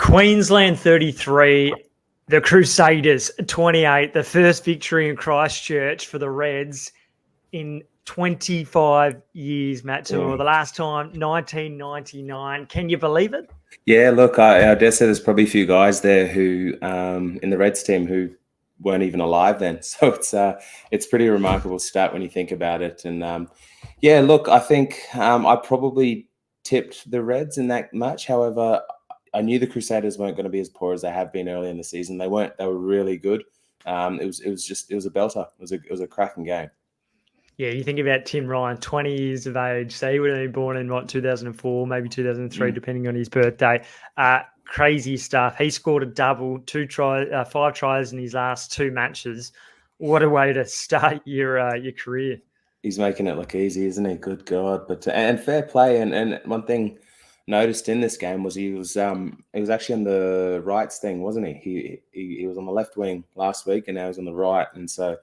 Queensland 33, the Crusaders 28, the first victory in Christchurch for the Reds in 25 years, Matt Toomua. The last time, 1999. Can you believe it? Yeah, look, I dare say there's probably a few guys there who, in the Reds team, who weren't even alive then. So it's pretty remarkable stat when you think about it. And yeah, look, I think I probably tipped the Reds in that match. However, I knew the Crusaders weren't going to be as poor as they have been early in the season. They weren't. They were really good. It was a belter. It was a cracking game. Yeah, you think about Tim Ryan, 20 years of age. So he would have been born in, 2004, maybe 2003, depending on his birthday. Crazy stuff. He scored a double, 5 tries in his last 2 matches. What a way to start your career. He's making it look easy, isn't he? Good God. But and fair play. And one thing noticed in this game was he was actually on the rights thing, wasn't he? He was on the left wing last week, and now he's on the right. And so,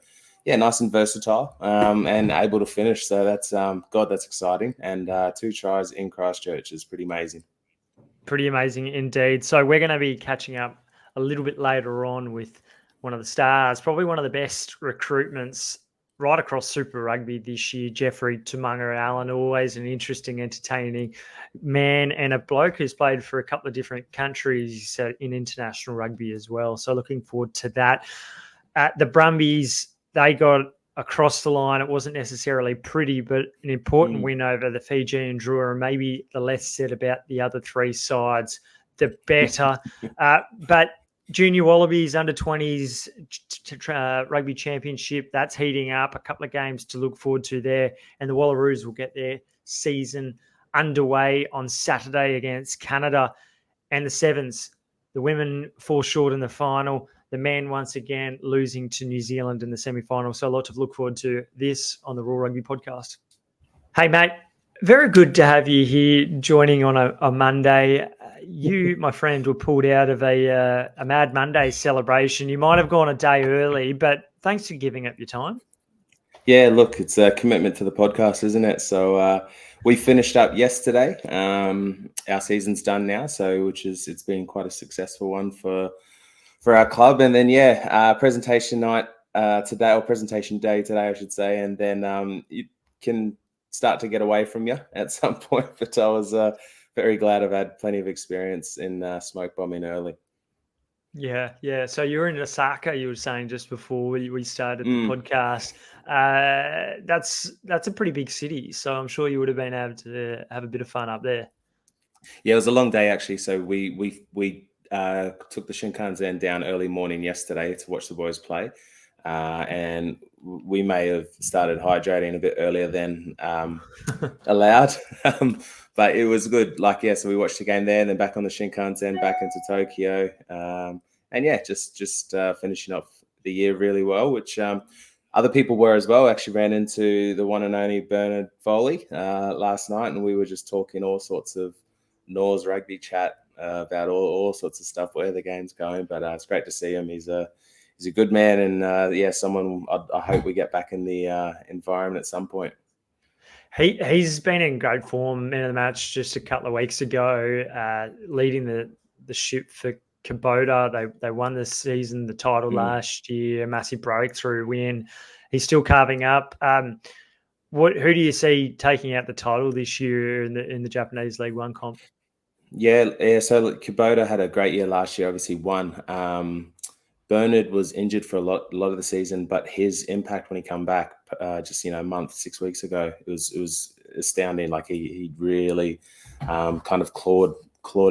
yeah, nice and versatile, and able to finish. So that's that's exciting. And 2 tries in Christchurch is pretty amazing. Pretty amazing indeed. So we're going to be catching up a little bit later on with one of the stars, probably one of the best recruitments right across Super Rugby this year, Jeffery Toomaga-Allen, always an interesting, entertaining man and a bloke who's played for a couple of different countries in international rugby as well. So looking forward to that. The Brumbies, they got across the line. It wasn't necessarily pretty, but an important win over the Fijian Drua, and maybe the less said about the other 3 sides, the better. But Junior Wallabies under-20s rugby championship, that's heating up. A couple of games to look forward to there. And the Wallaroos will get their season underway on Saturday against Canada. And the Sevens, the women fall short in the final. The men once again losing to New Zealand in the semi-final. So a lot to look forward to this on the Raw Rugby podcast. Hey, mate, very good to have you here joining on a Monday. You, my friend, were pulled out of a Mad Monday celebration. You might have gone a day early, but thanks for giving up your time. Yeah, look, it's a commitment to the podcast, isn't it? So we finished up yesterday. Our season's done now, so it's been quite a successful one for our club. And then presentation night today, or presentation day today, I should say. And then you can start to get away from you at some point. But I was very glad I've had plenty of experience in smoke bombing early. Yeah. So you're in Osaka, you were saying just before we started the podcast. That's a pretty big city, so I'm sure you would have been able to have a bit of fun up there. Yeah, it was a long day actually. So we took the Shinkansen down early morning yesterday to watch the boys play, and we may have started hydrating a bit earlier than allowed, but it was good. So we watched the game there, and then back on the Shinkansen, back into Tokyo, and just finishing off the year really well, which other people were as well. Actually ran into the one and only Bernard Foley last night, and we were just talking all sorts of Nor's rugby chat about all sorts of stuff, where the game's going. But it's great to see him. He's a good man, and someone I hope we get back in the environment at some point. He's been in great form in the match just a couple of weeks ago, leading the ship for Kubota. They won this season, the title last year, a massive breakthrough win. He's still carving up. Who do you see taking out the title this year in the Japanese League One comp? Yeah. So Kubota had a great year last year. Obviously won. Bernard was injured for a lot of the season, but his impact when he come back, just a month, 6 weeks ago, it was astounding. Like he really kind of clawed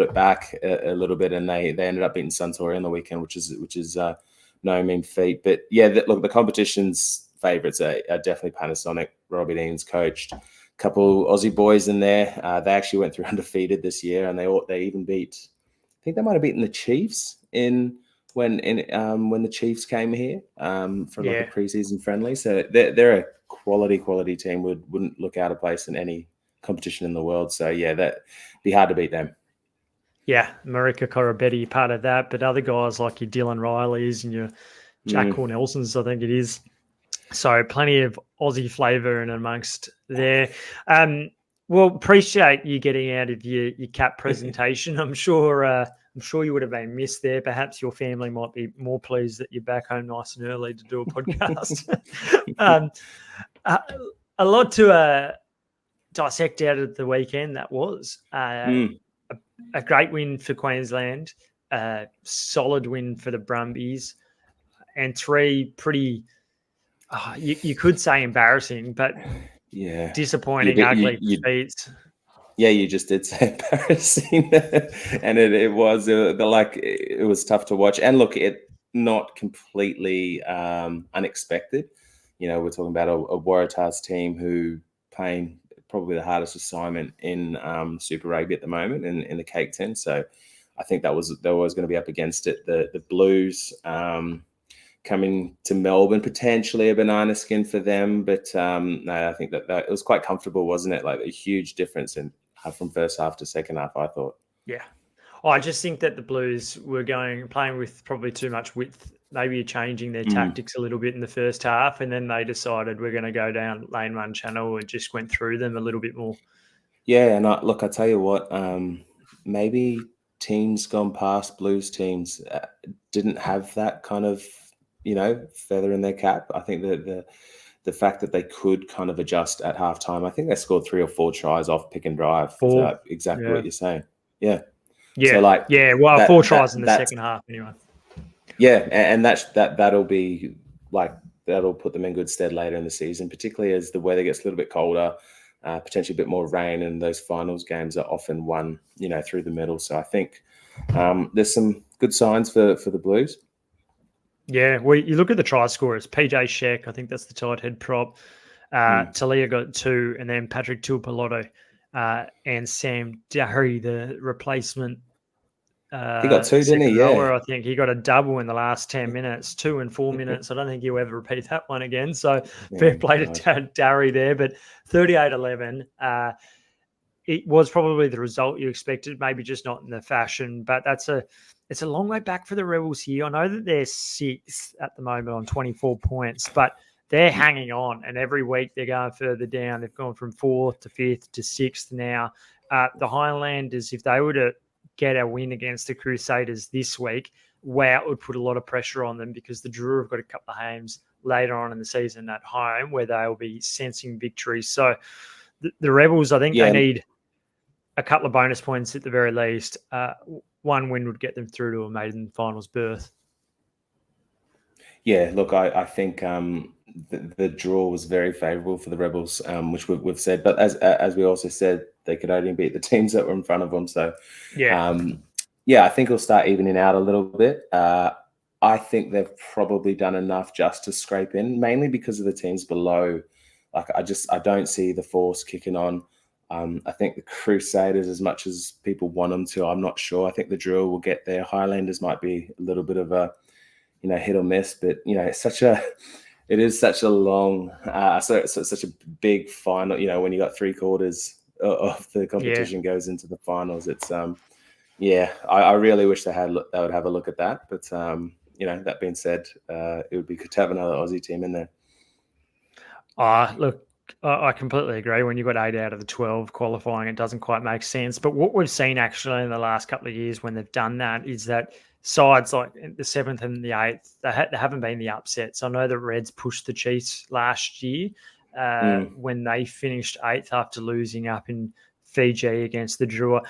it back a little bit, and they ended up beating Suntory on the weekend, which is no mean feat. But yeah, look, the competition's favourites are definitely Panasonic. Robbie Dean's coached. A couple Aussie boys in there. They actually went through undefeated this year, and they even beat. I think they might have beaten the Chiefs when the Chiefs came here for like a preseason friendly. So they're a quality team. Wouldn't look out of place in any competition in the world. So yeah, that'd be hard to beat them. Yeah, Marika Korobetti part of that, but other guys like your Dylan Rileys and your Jack Cornelsons, I think it is. So plenty of Aussie flavour in amongst there. Well, appreciate you getting out of your cap presentation. I'm sure I'm sure you would have been missed there. Perhaps your family might be more pleased that you're back home nice and early to do a podcast. A lot to dissect out of the weekend. That was a great win for Queensland, a solid win for the Brumbies, and 3 pretty, you could say embarrassing, but disappointing, ugly defeats. Yeah, you just did say embarrassing, and it was it was tough to watch. And look, it not completely unexpected. We're talking about a Waratahs team who playing probably the hardest assignment in Super Rugby at the moment in the Cake 10. So I think they was going to be up against it. The Blues coming to Melbourne, potentially a banana skin for them, but no, I think that it was quite comfortable, wasn't it? Like a huge difference from first half to second half, I thought. Yeah. I just think that the Blues were playing with probably too much width, maybe changing their tactics a little bit in the first half, and then they decided we're going to go down lane one channel and just went through them a little bit more. Yeah, and I tell you what, maybe teams gone past, Blues teams, didn't have that kind of, feather in their cap. I think that the fact that they could kind of adjust at halftime, I think they scored 3 or 4 tries off pick and drive. Exactly what you're saying. Yeah. Yeah. So 4 tries in the second half anyway. Yeah, and that'll be that'll put them in good stead later in the season, particularly as the weather gets a little bit colder, potentially a bit more rain, and those finals games are often won, through the middle. So I think there's some good signs for the Blues. Yeah, well, you look at the try scorers. PJ Sheck, I think that's the tight head prop. Talia got 2, and then Patrick Tuipolotu and Sam Darry, the replacement. He got 2, didn't he? Yeah. I think he got a double in the last 10 minutes, 2 and 4 minutes. I don't think he'll ever repeat that one again. So fair play to Darry there. But 38-11, it was probably the result you expected, maybe just not in the fashion. But it's a long way back for the Rebels here. I know that they're 6th at the moment on 24 points, but they're hanging on, and every week they're going further down. They've gone from 4th to 5th to 6th now. The Highlanders, if they were to get a win against the Crusaders this week, it would put a lot of pressure on them, because the Drua have got a couple of games later on in the season at home where they'll be sensing victories. So the Rebels, I think they need a couple of bonus points at the very least. One win would get them through to a maiden finals berth. Yeah, look, I think the draw was very favourable for the Rebels, which we've said. But as we also said, they could only beat the teams that were in front of them. So, I think it'll start evening out a little bit. I think they've probably done enough just to scrape in, mainly because of the teams below. I don't see the Force kicking on. I think the Crusaders, as much as people want them to, I'm not sure. I think the Drua will get there. Highlanders might be a little bit of a, hit or miss, but it is such a long, such a big final. When you got 3/4 of the competition goes into the finals, it's I really wish they would have a look at that. But that being said, it would be good to have another Aussie team in there. Look, I completely agree. When you've got 8 out of the 12 qualifying, it doesn't quite make sense. But what we've seen actually in the last couple of years when they've done that is that sides like the 7th and the 8th, they haven't been the upsets. I know the Reds pushed the Chiefs last year when they finished 8th after losing up in Fiji against the Drua.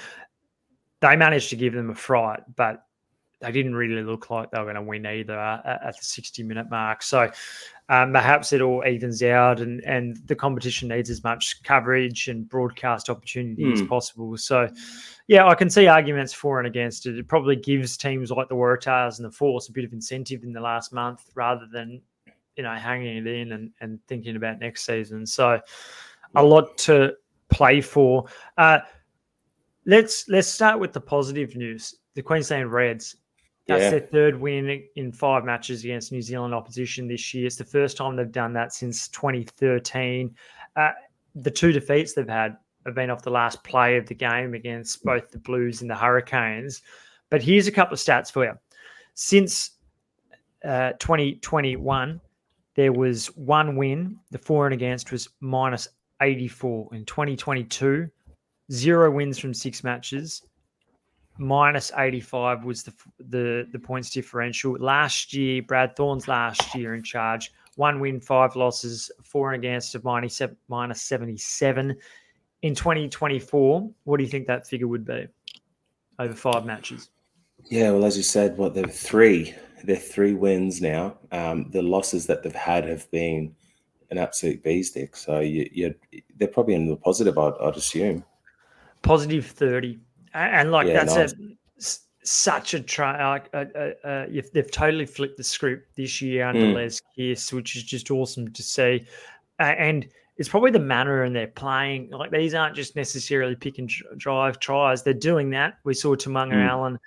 They managed to give them a fright, but they didn't really look like they were going to win either at the 60-minute mark. So perhaps it all evens out, and the competition needs as much coverage and broadcast opportunity as possible. So, I can see arguments for and against it. It probably gives teams like the Waratahs and the Force a bit of incentive in the last month rather than, hanging it in and thinking about next season. So a lot to play for. Let's start with the positive news. The Queensland Reds. That's their 3rd win in 5 matches against New Zealand opposition this year. It's the first time they've done that since 2013. The 2 defeats they've had have been off the last play of the game against both the Blues and the Hurricanes. But here's a couple of stats for you. Since 2021, there was 1 win. The for and against was -84. In 2022, 0 wins from 6 matches. minus 85 was the points differential. Last year, Brad Thorne's last year in charge, 1 win, 5 losses, 4 against of minus 77. In 2024, what do you think that figure would be over 5 matches? Yeah, well, as you said, they're 3 wins now. The losses that they've had have been an absolute beestick. So they're probably in the positive, I'd assume. Positive 30, and like Yeah, that's nice. such a try. They've totally flipped the script this year under Les Kiss, which is just awesome to see. And it's probably the manner in their playing. Like these aren't just necessarily pick and drive tries. They're doing that. We saw Toomaga-Allen,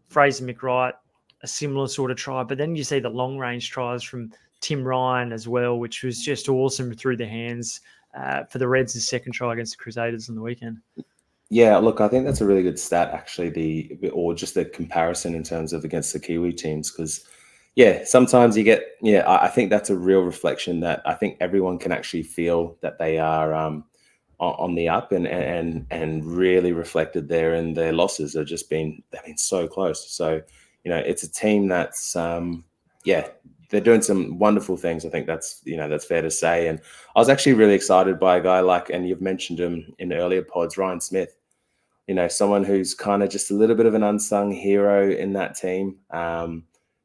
Fraser McWright, a similar sort of try. But then you see the long range tries from Tim Ryan as well, which was just awesome through the hands for the Reds' second try against the Crusaders on the weekend. Yeah, look, I think that's a really good stat, actually, or just the comparison in terms of against the Kiwi teams, because, yeah, sometimes you get, I think that's a real reflection that I think everyone can actually feel that they are on the up and really reflected there in their losses have just they've been so close. So, it's a team that's, they're doing some wonderful things. I think that's fair to say. And I was actually really excited by a guy and you've mentioned him in earlier pods, Ryan Smith, someone who's kind of just a little bit of an unsung hero in that team,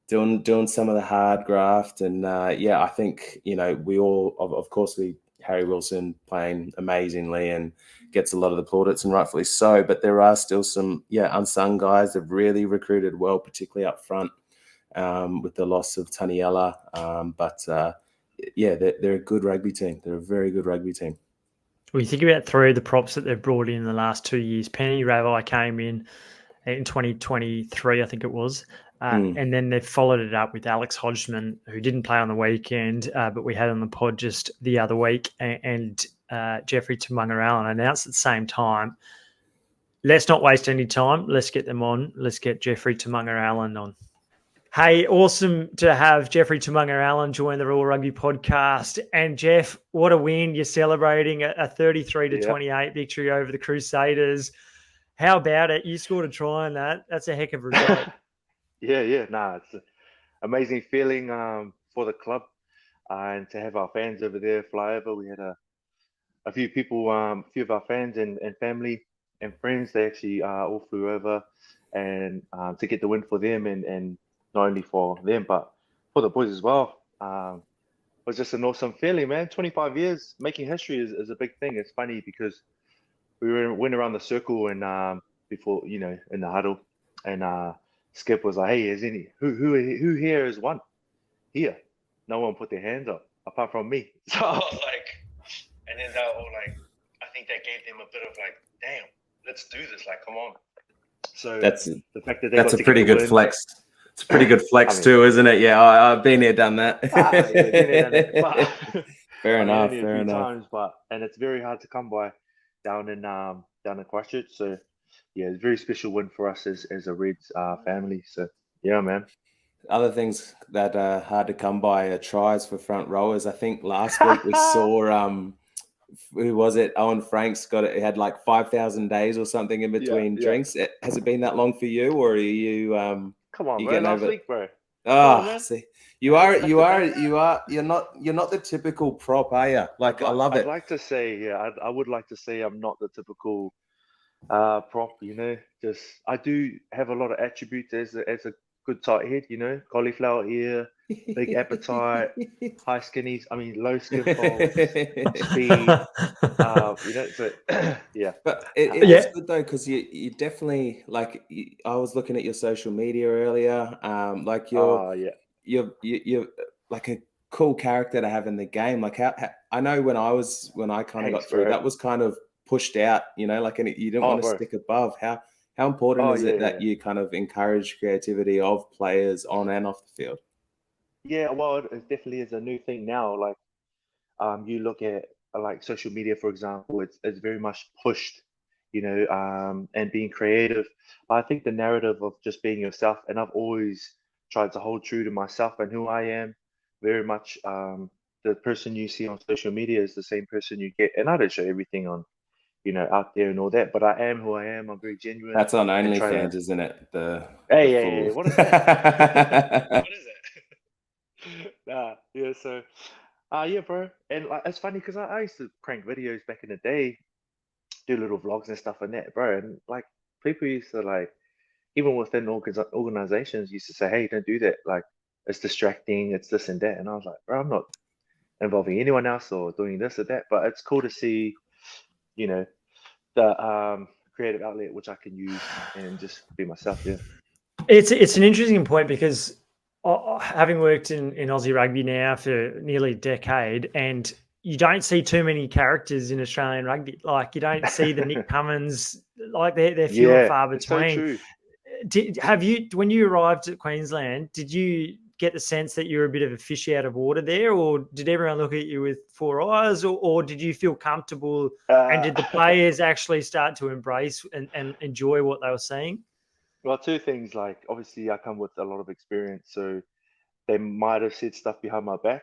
doing some of the hard graft. And I think, we all, of course, Harry Wilson playing amazingly and gets a lot of the plaudits, and rightfully so. But there are still some, unsung guys that really recruited well, particularly up front. With the loss of Taniela. They're a good rugby team. They're a very good rugby team. Well, you think about 3 of the props that they've brought in the last 2 years. Penny Ravai came in 2023, I think it was. And then they've followed it up with Alex Hodgman, who didn't play on the weekend, but we had on the pod just the other week, and Jeffery Toomaga-Allen announced at the same time. Let's not waste any time. Let's get them on. Let's get Jeffery Toomaga-Allen on. Hey, awesome to have Jeffery Toomaga-Allen join the Royal Rugby podcast. And Jeff, what a win. You're celebrating a 33-28 victory over the Crusaders. How about it? You scored a try on that. That's a heck of a result. It's an amazing feeling for the club and to have our fans over there fly over. We had a few people, a few of our fans and family and friends, they actually all flew over and to get the win for them and not only for them, but for the boys as well. It was just an awesome feeling, man. 25 years making history is a big thing. It's funny because we went around the circle and before, in the huddle, and Skip was like, "Hey, is any who here has won? Here, no one put their hands up apart from me." So I was like, and then they were all like, I think that gave them a bit of like, "Damn, let's do this! Like, come on." So the fact that that's a pretty good flex. It's a pretty good flex too, isn't it? Yeah, I've been here, done that. Fair enough. Times, and it's very hard to come by down in Christchurch. So yeah, it's a very special win for us as a Reds family. So yeah, man. Other things that are hard to come by are tries for front rowers. I think last week we saw who was it? Owen Franks got it. He had like 5,000 days or something in between drinks. Has it been that long for you, or are you? Come on, bro. Last week, bro. Oh, see, you're not the typical prop, are you? Like, I love it. I'd like to say, I would like to say I'm not the typical prop. Just I do have a lot of attributes as a good tight head. Cauliflower ear, big appetite, high skinnies. I mean, low skin folds, speed. So yeah. But it's good though, because you definitely I was looking at your social media earlier. Like you're like a cool character to have in the game. Like how I know when I kind of got through, that was kind of pushed out. Like and you didn't want to stick above. How important is it that you kind of encourage creativity of players on and off the field? Yeah, well, it definitely is a new thing now. Like, you look at like social media, for example, it's very much pushed, and being creative. I think the narrative of just being yourself, and I've always tried to hold true to myself and who I am. Very much, the person you see on social media is the same person you get, and I don't show everything on out there and all that. But I am who I am. I'm very genuine. That's on and try OnlyFans, to. isn't it? The Hey, full. what is that? What is it? Nah, yeah. So, yeah, bro. And like, it's funny because I used to crank videos back in the day, do little vlogs and stuff like that, bro. And like people used to like, even within organizations, used to say, "Hey, don't do that. Like, it's distracting. It's this and that." And I was like, "Bro, I'm not involving anyone else or doing this or that." But it's cool to see, you know, the creative outlet which I can use and just be myself. Yeah. It's an interesting point because having worked in Aussie rugby now for nearly a decade, and you don't see too many characters in Australian rugby. Like you don't see the Nick Cummins, like they're few and Yeah, far it's so between. true. Have you, when you arrived at Queensland, did you get the sense that you were a bit of a fish out of water there, or did everyone look at you with four eyes, or did you feel comfortable? And did the players actually start to embrace and enjoy what they were seeing? Well, two things. Like, obviously, I come with a lot of experience, so they might have said stuff behind my back.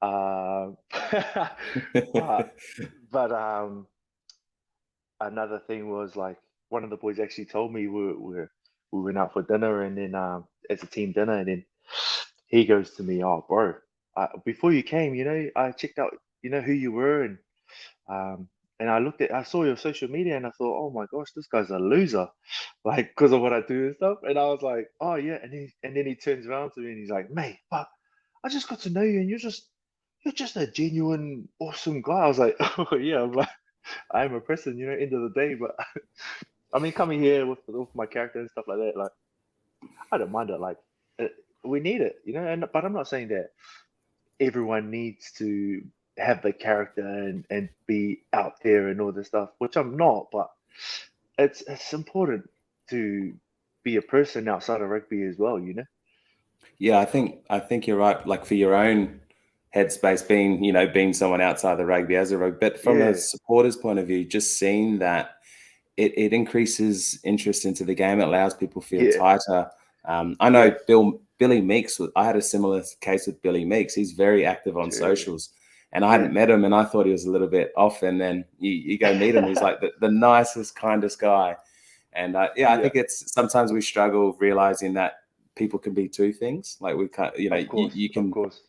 Uh, but another thing was like one of the boys actually told me we went out for dinner, and then it's a team dinner, and then he goes to me, "Oh, bro, before you came, I checked out, who you were, um, and I saw your social media, and I thought, oh my gosh, this guy's a loser, like because of what I do and stuff." And I was like, "Oh yeah," and then he turns around to me and he's like, "Mate, but I just got to know you, and you're just a genuine, awesome guy." I was like, "Oh yeah," I'm like, I am a person, end of the day, but I mean, coming here with my character and stuff like that, like I don't mind it. Like uh, we need it, but I'm not saying that everyone needs to have the character and be out there and all this stuff, which I'm not, but it's important to be a person outside of rugby as well. Yeah, I think you're right. Like for your own headspace, being someone outside the rugby as a rugby, but from a Yeah, supporter's point of view, just seeing that it increases interest into the game. It allows people to feel yeah, tighter. I know yeah, Billy Meeks. I had a similar case with Billy Meeks. He's very active on true, socials, and I yeah. hadn't met him, and I thought he was a little bit off. And then you go meet him, he's like the nicest, kindest guy. And yeah, I Yeah, think it's sometimes we struggle realizing that people can be two things. Like we can't, of course, you of can course.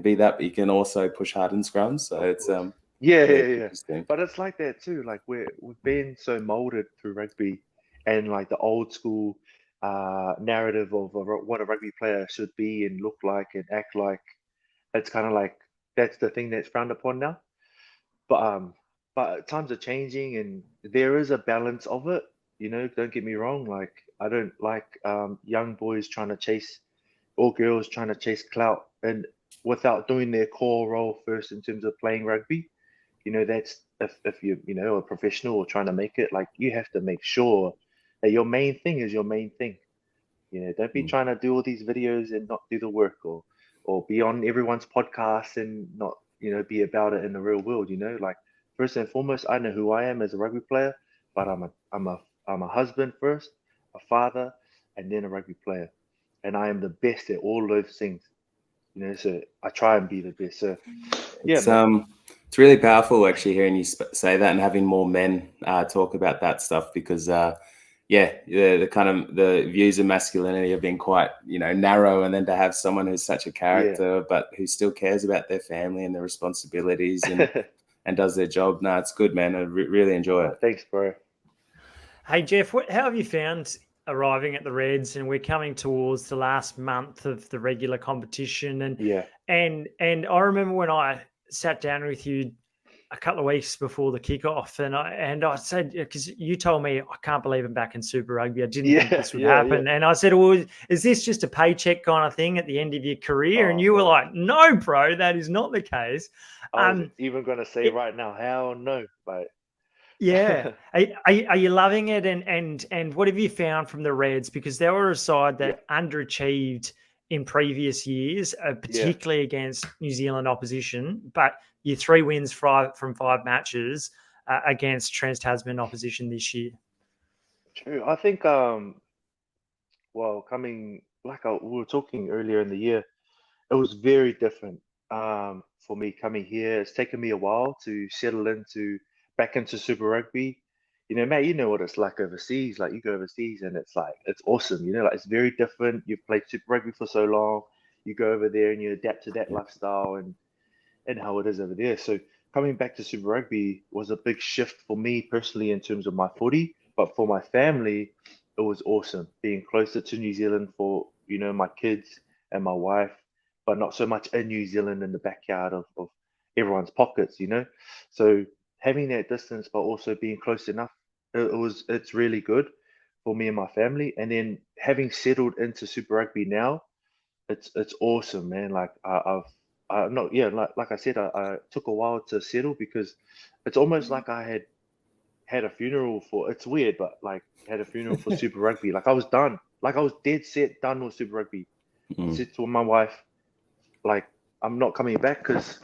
be that, but you can also push hard in scrums. So Of it's course. Yeah, yeah, yeah, it's yeah. interesting. But it's like that too. Like we've been so molded through rugby and like the old school narrative of what a rugby player should be and look like and act like. It's kind of like that's the thing that's frowned upon now. But times are changing and there is a balance of it. Don't get me wrong. Like I don't like young boys trying to chase or girls trying to chase clout and without doing their core role first in terms of playing rugby. That's if you a professional or trying to make it, like you have to make sure that your main thing is your main thing. Don't be Mm. trying to do all these videos and not do the work, or be on everyone's podcast and not be about it in the real world. Like first and foremost, I know who I am as a rugby player, but I'm a husband first, a father, and then a rugby player, and I am the best at all those things. So I try and be the best. So yeah, It's man. it's really powerful actually hearing you say that and having more men talk about that stuff because yeah, the kind of the views of masculinity have been quite narrow, and then to have someone who's such a Yeah. character but who still cares about their family and their responsibilities and does their job. No, it's good, man. I really enjoy it. Thanks, bro. Hey Jeff, how have you found arriving at the Reds? And we're coming towards the last month of the regular competition, Yeah. and I remember when I sat down with you a couple of weeks before the kickoff, and I said, because you told me, I can't believe I'm back in Super Rugby. I didn't think Yeah, this would yeah, yeah. happen, and I said, well, is this just a paycheck kind of thing at the end of your career? And Oh, you were bro. like, no, bro, that is not the case. I was even gonna say right now, hell no, but Yeah. Are you loving it? And what have you found from the Reds? Because they were a side yeah, that underachieved in previous years, yeah, particularly against New Zealand opposition. But your 3 wins from 5 matches against Trans-Tasman opposition this year. true. I think well, coming like we were talking earlier in the year, it was very different for me coming here. It's taken me a while to settle into back into Super Rugby. You know, mate, you know what it's like overseas. Like you go overseas and it's like it's awesome. You know, like it's very different. You've played Super Rugby for so long. You go over there and you adapt to that lifestyle and how it is over there. So coming back to Super Rugby was a big shift for me personally in terms of my footy, but for my family, it was awesome being closer to New Zealand for, you know, my kids and my wife, but not so much in New Zealand in the backyard of everyone's pockets, you know. So having that distance, but also being close enough, it's really good for me and my family. And then having settled into Super Rugby now, it's awesome, man. Like I've not yeah, like I said, I took a while to settle because it's almost like I had a funeral for. It's weird, but like had a funeral for Super Rugby. Like I was done. Like I was dead set done with Super Rugby. I said to my wife, like I'm not coming back because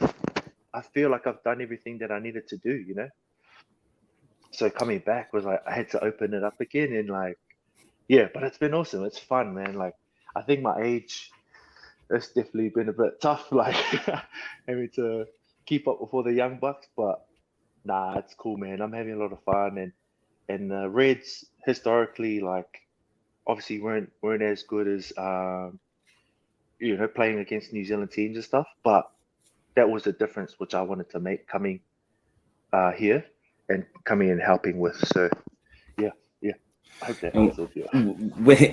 I feel like I've done everything that I needed to do, you know. So coming back was like I had to open it up again and like yeah, but it's been awesome. It's fun, man. Like I think my age it's definitely been a bit tough, like having to keep up with all the young bucks. But nah, it's cool, man. I'm having a lot of fun, and the Reds historically, like obviously weren't as good as you know playing against New Zealand teams and stuff. But that was the difference which I wanted to make coming here and coming and helping with. So yeah, yeah. I hope that answers you.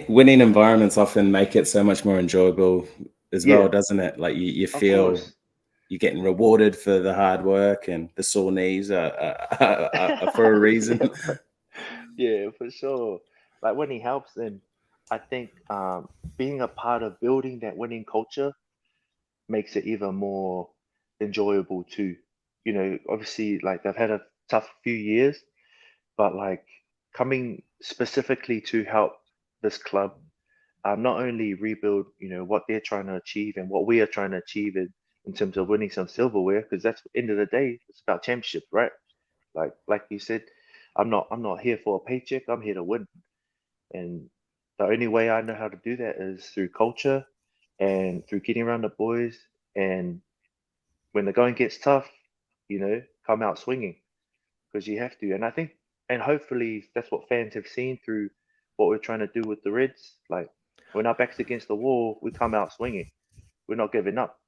Winning environments often make it so much more enjoyable as well, Yeah, doesn't it? Like you of feel course. you're getting rewarded for the hard work, and the sore knees are for a reason. Yeah, yeah, for sure. Like when he helps, then I think being a part of building that winning culture makes it even more enjoyable too. You know, obviously, like they've had a tough few years, but like coming specifically to help this club not only rebuild, you know, what they're trying to achieve and what we are trying to achieve in terms of winning some silverware, because that's end of the day, it's about championship, right? Like you said, I'm not here for a paycheck. I'm here to win. And the only way I know how to do that is through culture and through getting around the boys. And when the going gets tough, you know, come out swinging because you have to. And I think, and hopefully that's what fans have seen through what we're trying to do with the Reds. Like when our back's against the wall, we come out swinging. We're not giving up.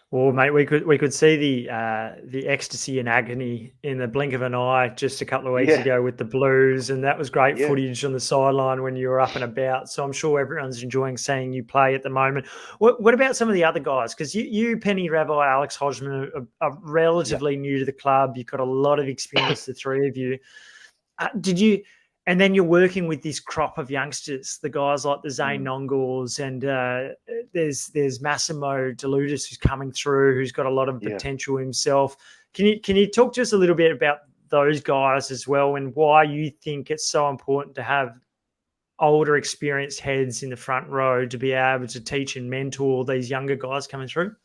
Well, mate, we could see the ecstasy and agony in the blink of an eye just a couple of weeks Yeah, ago with the Blues, and that was great yeah, footage on the sideline when you were up and about. So I'm sure everyone's enjoying seeing you play at the moment. What about some of the other guys? Because you, Penny Rabbi, Alex Hodgman, are yeah, relatively new to the club. You've got a lot of experience, the three of you. Did you? And then you're working with this crop of youngsters, the guys like the Zane mm, Nongals, and there's Massimo DeLutis who's coming through, who's got a lot of yeah. potential himself. Can you talk to us a little bit about those guys as well, and why you think it's so important to have older, experienced heads in the front row to be able to teach and mentor these younger guys coming through?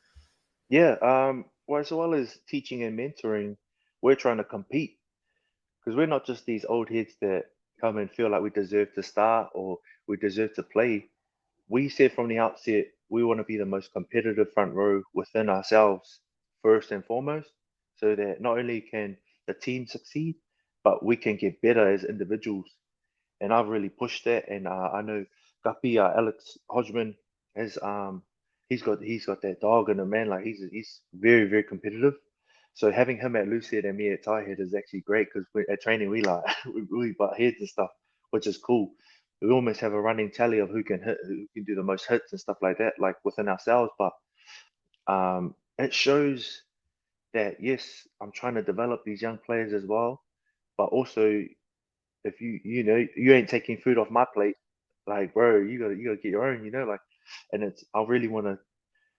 Yeah. Well, as well as teaching and mentoring, we're trying to compete because we're not just these old heads that come and feel like we deserve to start or we deserve to play. We said from the outset we want to be the most competitive front row within ourselves first and foremost, so that not only can the team succeed, but we can get better as individuals. And I've really pushed that. And I know Guppy, Alex Hodgman has he's got that dog in him, man. Like he's very competitive. So having him at Lucid and me at tie head is actually great because at training we like we butt heads and stuff, which is cool. We almost have a running tally of who can hit, who can do the most hits and stuff like that, like within ourselves. But it shows that yes, I'm trying to develop these young players as well, but also if you know you ain't taking food off my plate, like bro, you gotta get your own, you know, like, and it's I really want to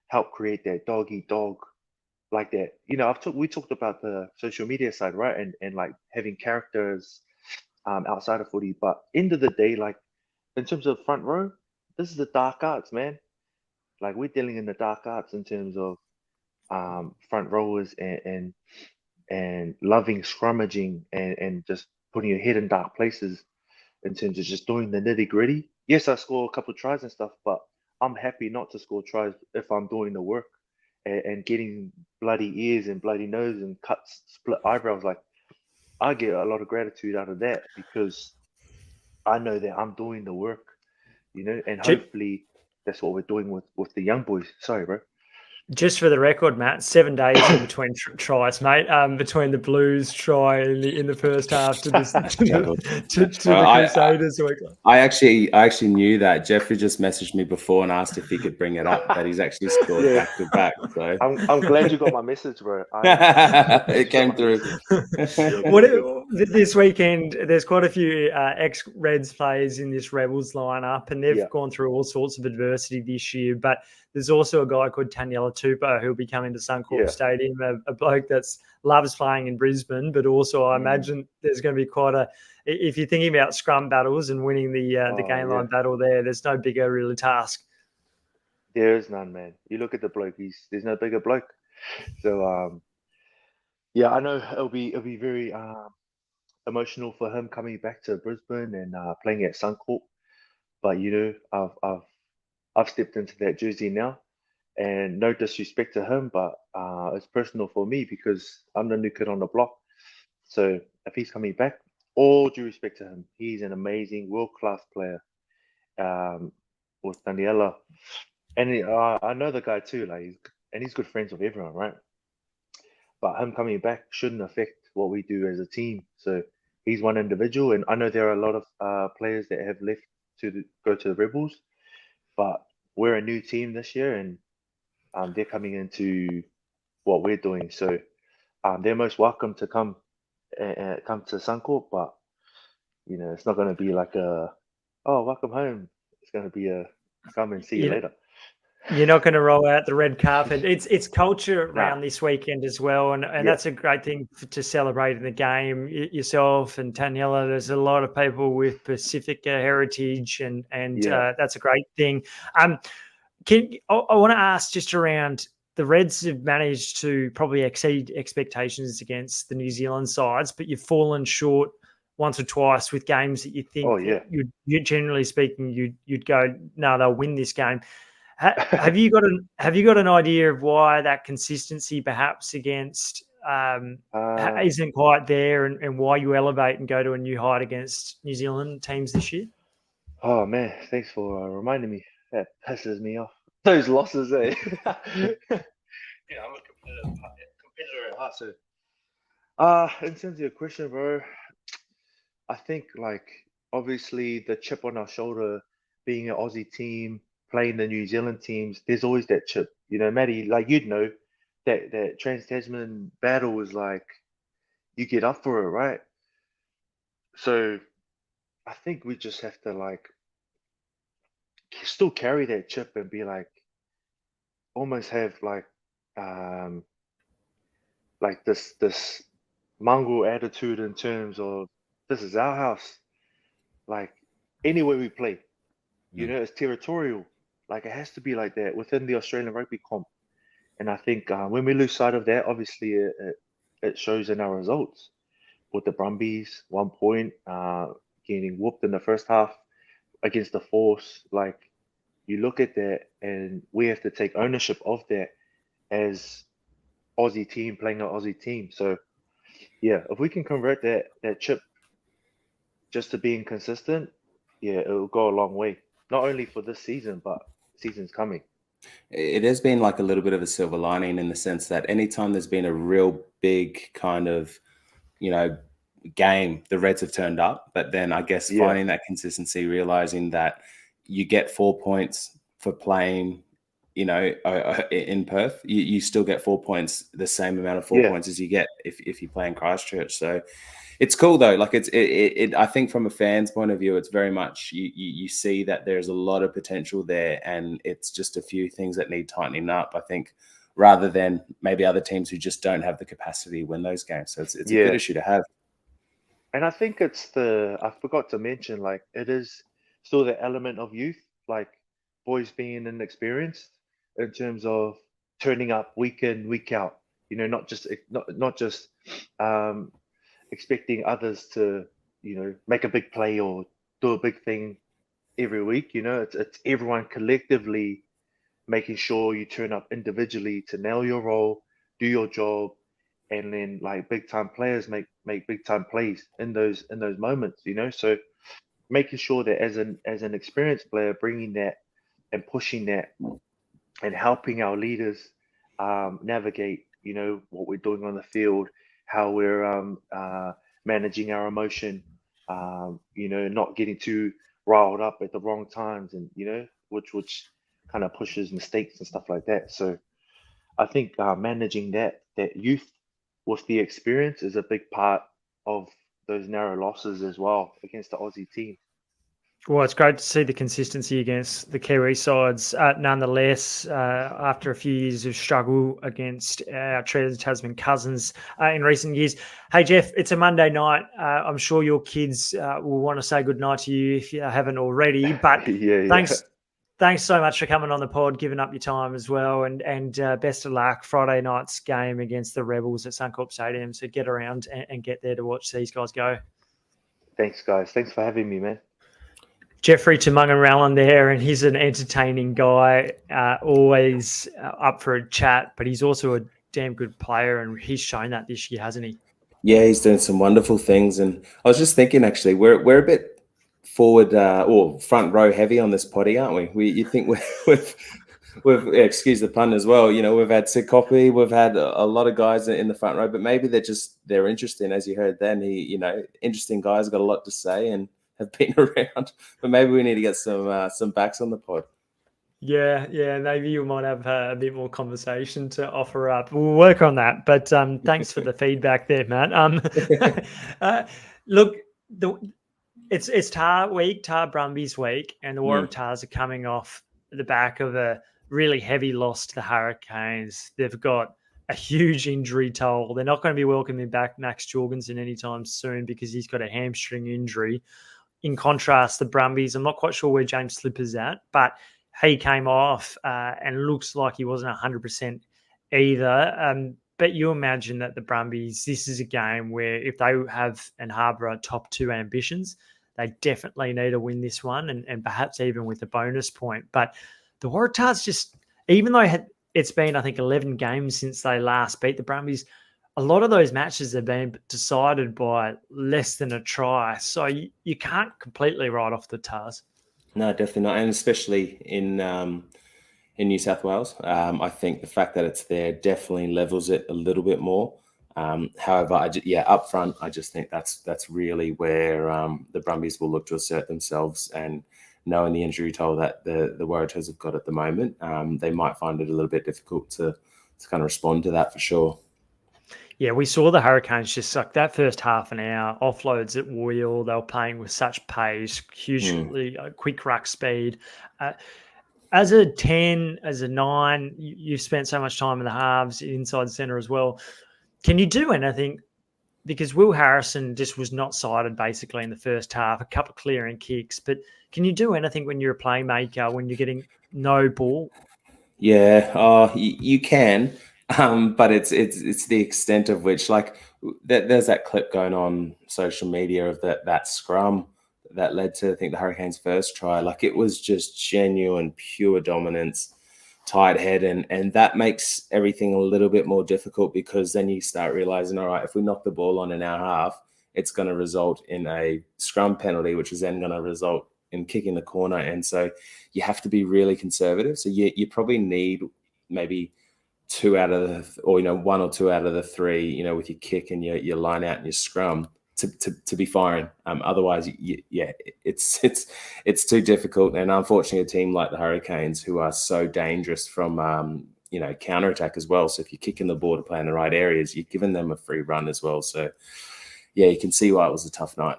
help create that dog eat dog like that. You know, we talked about the social media side, right, and like having characters outside of footy, but end of the day, like in terms of front row, this is the dark arts, man. Like we're dealing in the dark arts in terms of front rowers and loving scrummaging and just putting your head in dark places in terms of just doing the nitty gritty. Yes, I score a couple of tries and stuff, but I'm happy not to score tries if I'm doing the work and getting bloody ears and bloody nose and cuts, split eyebrows. Like I get a lot of gratitude out of that because I know that I'm doing the work, and Ju- hopefully that's what we're doing with the young boys. Sorry, bro. Just for the record, Matt, 7 days in between tries, mate. Between the Blues try in the first half to Struggled. the Crusaders. I actually knew that. Jeffrey just messaged me before and asked if he could bring it up, that he's actually scored Yeah. back to back. So I'm glad you got my message, bro. it came through. This weekend, there's quite a few ex-Reds players in this Rebels lineup, and they've gone through all sorts of adversity this year. But there's also a guy called Taniela Tupou who'll be coming to Suncorp Stadium, a bloke that's loves playing in Brisbane, but also I imagine there's going to be quite a. If you're thinking about scrum battles and winning the game line battle there's no bigger really task. There is none, man. You look at the bloke; there's no bigger bloke. So I know it'll be very emotional for him coming back to Brisbane and playing at Suncorp. But I've stepped into that jersey now, and no disrespect to him, but it's personal for me because I'm the new kid on the block. So if he's coming back, all due respect to him, he's an amazing world-class player with Daniela. And I know the guy too, he's good friends with everyone, right? But him coming back shouldn't affect what we do as a team. So he's one individual, and I know there are a lot of players that have left to go to the Rebels, but we're a new team this year, and they're coming into what we're doing. So they're most welcome to come to Suncorp, but it's not going to be like welcome home. It's going to be come and see you later. You're not going to roll out the red carpet. It's culture around this weekend as well, and that's a great thing to celebrate in the game. Yourself and Taniela, there's a lot of people with Pacifica heritage, and that's a great thing. I want to ask just around the Reds have managed to probably exceed expectations against the New Zealand sides, but you've fallen short once or twice with games that you think you generally speaking you'd go, no, they'll win this game. Have you got an idea of why that consistency perhaps against isn't quite there, and why you elevate and go to a new height against New Zealand teams this year? Oh man, thanks for reminding me. That pisses me off. Those losses, eh? I'm a competitor at heart. So, in terms of your question, bro, I think obviously the chip on our shoulder, being an Aussie team, playing the New Zealand teams, there's always that chip. Matty, that Trans-Tasman battle is you get up for it, right? So I think we just have to still carry that chip and be almost have this mongrel attitude in terms of this is our house. Anywhere we play, it's territorial. It has to be like that within the Australian rugby comp. And I think when we lose sight of that, obviously it shows in our results. With the Brumbies, 1 point, getting whooped in the first half against the Force. You look at that, and we have to take ownership of that as Aussie team playing an Aussie team. So, if we can convert that chip just to being consistent, it'll go a long way. Not only for this season, but seasons coming. It has been a little bit of a silver lining in the sense that anytime there's been a real big kind of, game, the Reds have turned up. But then I guess finding that consistency, realizing that you get 4 points for playing, in Perth, you still get 4 points, the same amount of 4 points as you get if you play in Christchurch. So it's cool though. I think from a fan's point of view, it's very much you see that there's a lot of potential there, and it's just a few things that need tightening up, I think, rather than maybe other teams who just don't have the capacity to win those games. So it's a good issue to have. And I think I forgot to mention, it is still the element of youth, boys being inexperienced in terms of turning up week in, week out. Not just expecting others to, make a big play or do a big thing every week. It's everyone collectively making sure you turn up individually to nail your role, do your job, and then like big time players make big time plays in those moments, So making sure that as an experienced player, bringing that and pushing that and helping our leaders navigate, what we're doing on the field, how we're managing our emotion, not getting too riled up at the wrong times, and which kind of pushes mistakes and stuff like that. So I think managing that youth with the experience is a big part of those narrow losses as well against the Aussie team. Well, it's great to see the consistency against the Kiwi sides. Nonetheless, after a few years of struggle against our treated Tasman cousins in recent years. Hey, Jeff, it's a Monday night. I'm sure your kids will want to say goodnight to you if you haven't already. But yeah. Thanks so much for coming on the pod, giving up your time as well. And best of luck Friday night's game against the Rebels at Suncorp Stadium. So get around and get there to watch these guys go. Thanks, guys. Thanks for having me, man. Jeffery Toomaga-Allen there, and he's an entertaining guy, always up for a chat, but he's also a damn good player, and he's shown that this year, hasn't he? Yeah, he's doing some wonderful things. And I was just thinking, actually, we're a bit forward or front row heavy on this potty, aren't we? You think we've excuse the pun as well. We've had Sikopi, we've had a lot of guys in the front row, but maybe they're interesting, as you heard. Then interesting guys, got a lot to say and have been around. But maybe we need to get some backs on the pod. Yeah, maybe you might have a bit more conversation to offer up. We'll work on that. But thanks for the feedback there, Matt. Look, it's Tar week, Tar Brumbies week, and the Waratahs are coming off the back of a really heavy loss to the Hurricanes. They've got a huge injury toll. They're not going to be welcoming back Max Jorgensen anytime soon because he's got a hamstring injury. In contrast, the Brumbies, I'm not quite sure where James Slipper's at, but he came off and looks like he wasn't 100% either. But you imagine that the Brumbies, this is a game where if they have and harbour a top two ambitions, they definitely need to win this one and perhaps even with a bonus point. But the Waratahs just, even though it's been, I think, 11 games since they last beat the Brumbies, a lot of those matches have been decided by less than a try. So you can't completely write off the Tars. No, definitely not. And especially in New South Wales, I think the fact that it's there definitely levels it a little bit more. However, up front, I just think that's really where the Brumbies will look to assert themselves, and knowing the injury toll that the Waratahs have got at the moment, they might find it a little bit difficult to kind of respond to that for sure. Yeah, we saw the Hurricanes just like that first half an hour, offloads at wheel. They were playing with such pace, hugely quick ruck speed. As a 10, as a 9, you've spent so much time in the halves, inside centre as well. Can you do anything? Because Will Harrison just was not sighted basically in the first half, a couple of clearing kicks. But can you do anything when you're a playmaker, when you're getting no ball? Yeah, you can. But it's the extent of which, like, there's that clip going on social media of that scrum that led to, I think, the Hurricanes' first try. Like, it was just genuine, pure dominance, tight head, and that makes everything a little bit more difficult because then you start realizing, all right, if we knock the ball on in our half, it's going to result in a scrum penalty, which is then going to result in kicking the corner, and so you have to be really conservative. So you probably need maybe 2 out of the, or 1 or 2 out of the 3, with your kick and your line out and your scrum to be firing. Otherwise, it's too difficult. And unfortunately, a team like the Hurricanes, who are so dangerous from counterattack as well. So if you're kicking the ball to play in the right areas, you're giving them a free run as well. So yeah, you can see why it was a tough night.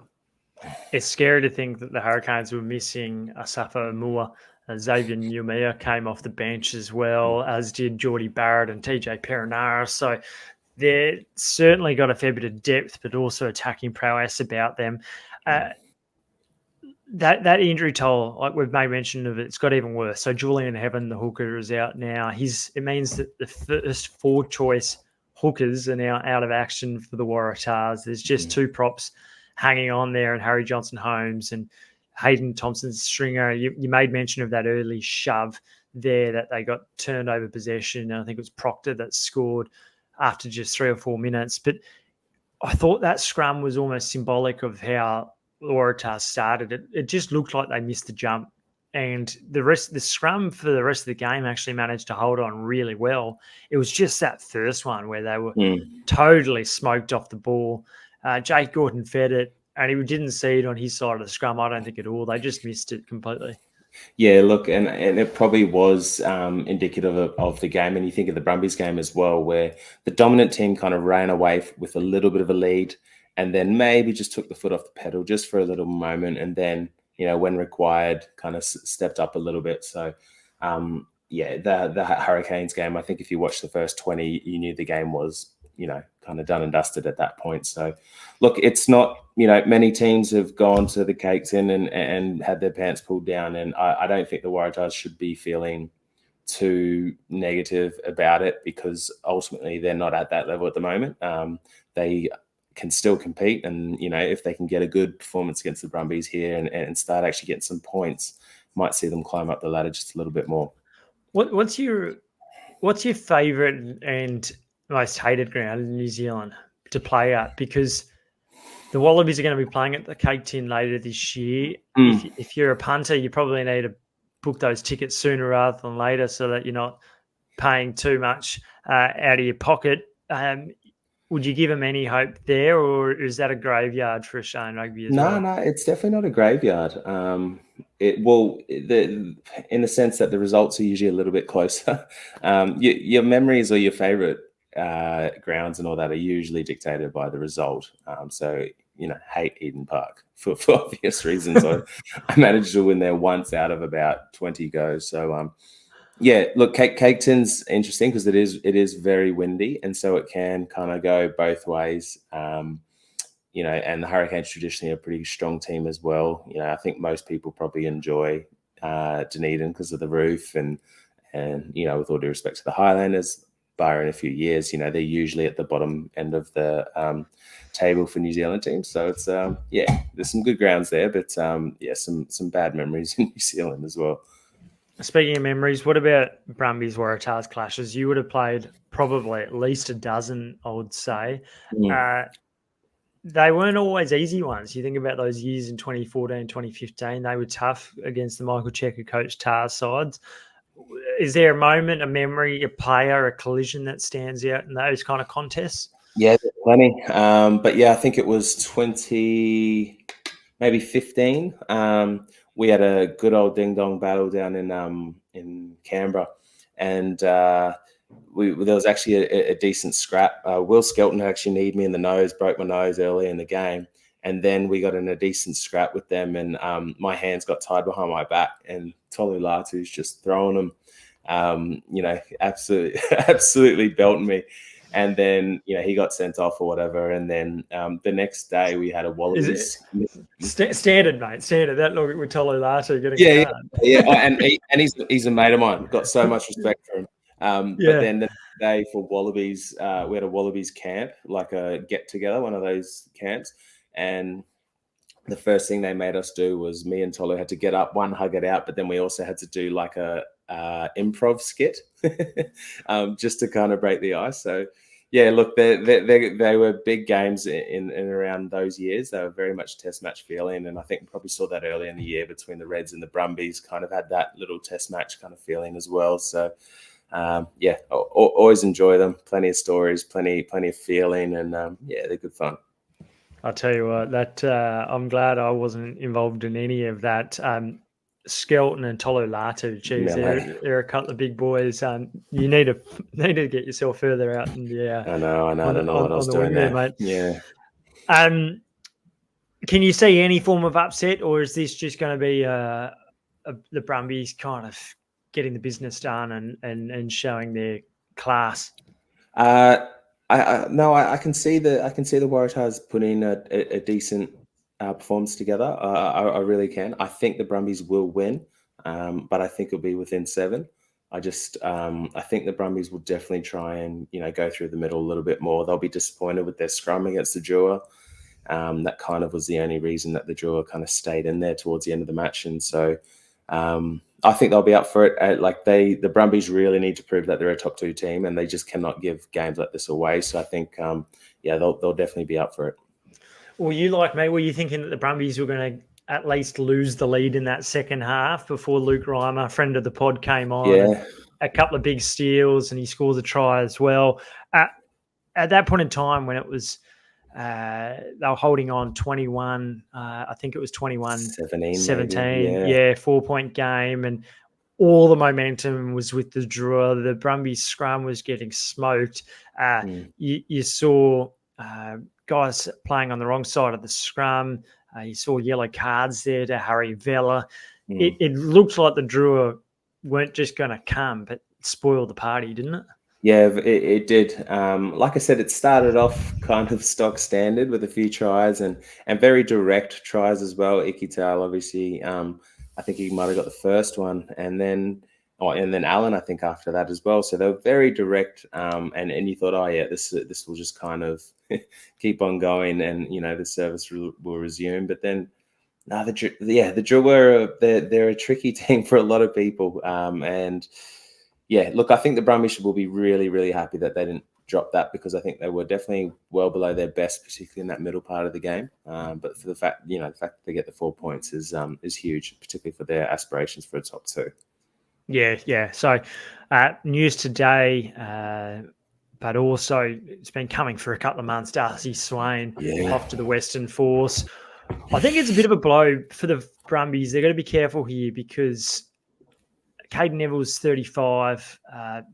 It's scary to think that the Hurricanes were missing Asafo Mua. Xavier Numia came off the bench as well, as did Geordie Barrett and TJ Perinara. So they're certainly got a fair bit of depth, but also attacking prowess about them. That injury toll, like we've made mention of it, it's got even worse. So Julian Heaven, the hooker, is out now. It means that the first 4 choice hookers are now out of action for the Waratahs. There's just 2 props hanging on there, and Harry Johnson-Holmes and Hayden Thompson-Stringer. You made mention of that early shove there that they got turned over possession, and I think it was Proctor that scored. after just 3 or 4 minutes. But I thought that scrum was almost symbolic of how Waratahs started. It just looked like they missed the jump. And the scrum for the rest of the game actually managed to hold on really well. It was just that first one where they were totally smoked off the ball. Jake Gordon fed it, and he didn't see it on his side of the scrum, I don't think, at all. They just missed it completely. Yeah, look, and it probably was indicative of the game. And you think of the Brumbies game as well, where the dominant team kind of ran away with a little bit of a lead and then maybe just took the foot off the pedal just for a little moment. And then, when required, kind of stepped up a little bit. So, the Hurricanes game, I think if you watched the first 20, you knew the game was, kind of done and dusted at that point. So, look, it's not, many teams have gone to the cakes in and had their pants pulled down. And I don't think the Waratahs should be feeling too negative about it, because ultimately they're not at that level at the moment. They can still compete. And, if they can get a good performance against the Brumbies here and start actually getting some points, might see them climb up the ladder just a little bit more. What's your favourite and most hated ground in New Zealand to play at? Because the Wallabies are going to be playing at the Cake Tin later this year. If you're a punter, you probably need to book those tickets sooner rather than later so that you're not paying too much out of your pocket. Would you give them any hope there, or is that a graveyard for Australian rugby as well? No, it's definitely not a graveyard. In the sense that the results are usually a little bit closer. Your memories or your favourite grounds and all that are usually dictated by the result. So, hate Eden Park for obvious reasons. I managed to win there once out of about 20 goes. So, look, Cake Tin's interesting because it is very windy, and so it can kind of go both ways. And the Hurricanes traditionally are a pretty strong team as well. I think most people probably enjoy Dunedin because of the roof and with all due respect to the Highlanders, barring a few years, they're usually at the bottom end of the table for New Zealand teams. So it's there's some good grounds there, but some bad memories in New Zealand as well. Speaking of memories, what about Brumbies Waratahs clashes? You would have played probably at least a dozen, I would say. They weren't always easy ones. You think about those years in 2014, 2015, they were tough against the Michael Checker coach Tars sides. Is there a moment, a memory, a player, a collision that stands out in those kind of contests? Yeah, plenty. I think it was maybe 15. We had a good old ding-dong battle down in Canberra, and there was actually a decent scrap. Will Skelton actually kneed me in the nose, broke my nose early in the game, and then we got in a decent scrap with them, and my hands got tied behind my back, and Tolu Latu's just throwing them, absolutely belting me. And then, he got sent off or whatever. And then the next day we had a Wallabies. Standard, mate. Standard. That look with Tolu Latu getting and he's a mate of mine. Got so much respect for him. But then the next day for Wallabies, we had a Wallabies camp, like a get-together, one of those camps. And the first thing they made us do was me and Tolu had to get up, hug it out, but then we also had to do like a improv skit just to kind of break the ice. So look, they were big games in around those years. They were very much test match feeling, and I think we probably saw that early in the year between the Reds and the Brumbies. Kind of had that little test match kind of feeling as well. So always enjoy them. Plenty of stories, plenty of feeling, and they're good fun. I'll tell you what, that I'm glad I wasn't involved in any of that. Skelton and Tolu Latu, geez, they're a couple of big boys. You need to get yourself further out in the I know. I don't know what I was doing there, mate. Yeah. Can you see any form of upset, or is this just going to be the Brumbies kind of getting the business done and showing their class? I can see the Waratahs putting a decent performance together. I really can. I think the Brumbies will win, but I think it'll be within 7. I think the Brumbies will definitely try and go through the middle a little bit more. They'll be disappointed with their scrum against the Drua. That kind of was the only reason that the Drua kind of stayed in there towards the end of the match, and so I think they'll be up for it. The Brumbies really need to prove that they're a top 2 team, and they just cannot give games like this away. So I think, they'll definitely be up for it. Well, you like me, were you thinking that the Brumbies were going to at least lose the lead in that second half before Luke Reimer, friend of the pod, came on? Yeah. A couple of big steals, and he scores a try as well. At that point in time, when it was they were holding on 21, I think it was 21-17, yeah. 4-point game, and all the momentum was with the Drua. The Brumbies scrum was getting smoked. You saw guys playing on the wrong side of the scrum. You saw yellow cards there to Harry Vella. It looked like the Drua weren't just going to come, but spoil the party, didn't it? Yeah, it did. Like I said, it started off kind of stock standard with a few tries and very direct tries as well. Ikital, obviously, I think he might have got the first one, and then Allen, I think, after that as well. So they were very direct, and you thought, oh yeah, this will just kind of keep on going, and the service will resume. But then, no, the Drua, they're a tricky team for a lot of people, and. Yeah, look, I think the Brumbies will be really, really happy that they didn't drop that, because I think they were definitely well below their best, particularly in that middle part of the game. But for the fact that they get the 4 points is huge, particularly for their aspirations for a top 2. Yeah. So news today, but also it's been coming for a couple of months. Darcy Swain off to the Western Force. I think it's a bit of a blow for the Brumbies. They've got to be careful here, because Caden Neville's 35.